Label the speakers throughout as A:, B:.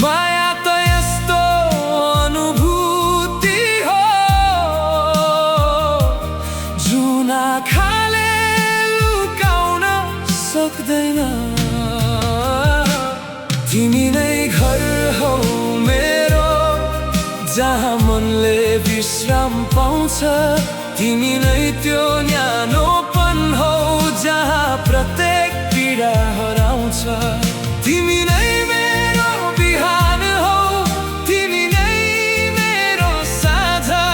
A: माया त यस्तो अनुभूति हो जुन आँखाले लुकाउन सक्दैन। तिमी नै घर हौ मेरो, जहाँ मनले विश्राम पाउँछ। तिमी नै त्यो न्यानोपन हौ जहाँ प्रत्येक पीडा हराउँछ। तिमी नै मेरो बिहान हौ, तिमी नै मेरो साझा।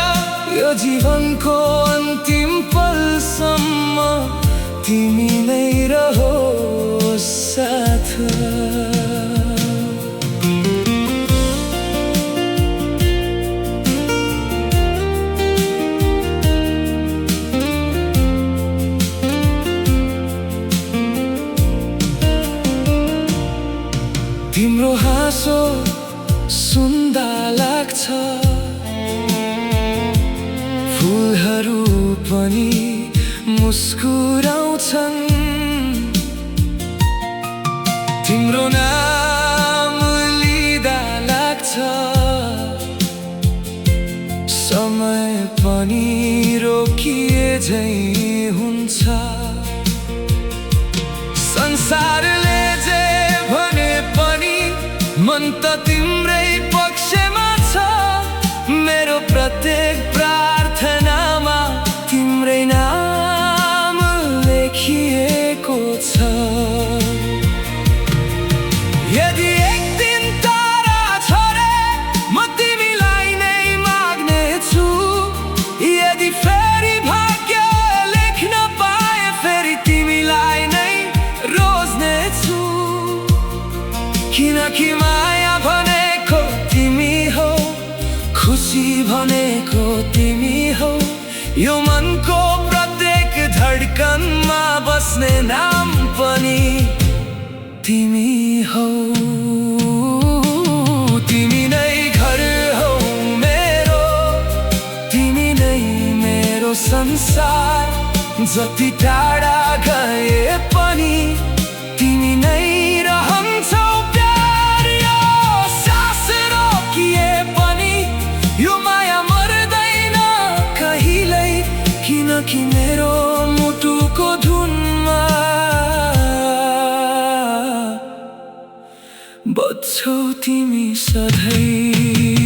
A: यो जीवनको अन्तिम पलसम्म तिमी नै रहोस् साथ। तिम्रो हाँसो सुन्दा लाग्छ, फुलहरू पनि मुस्कुराउँछन्। तिम्रो नाम लिँदा लाग्छ, समय पनि रोकिए झै हुन्छ। संसारले जे भने पनि मन त तिम्रै पक्षमा छ। मेरो प्रत्येक प्रार्थनामा तिम्रै नाम लेखिएको छ। यदि एक दिन तारा झरे म तिमीलाई नै माग्नेछु। यदि फेरि भाग्य लेख्न पाए फेरि तिमीलाई नै रोज्नेछु। किनकि माया भनेको तिमी हौ, खुसी भनेको तिमी हौ। यो मनको प्रत्येक धड्कनमा बस्ने नाम पनि तिमी हौ। तिमी नै घर हौ मेरो, तिमी नै मेरो संसार। जति टाढा गए पनि तिमी नै रहन्छौ। प्यार यो सास रोकिए पनि यो माया मर्दैन कहिल्यै। किनकि मेरो मुटुको धुनमा बज्छौ तिमी सधैँ।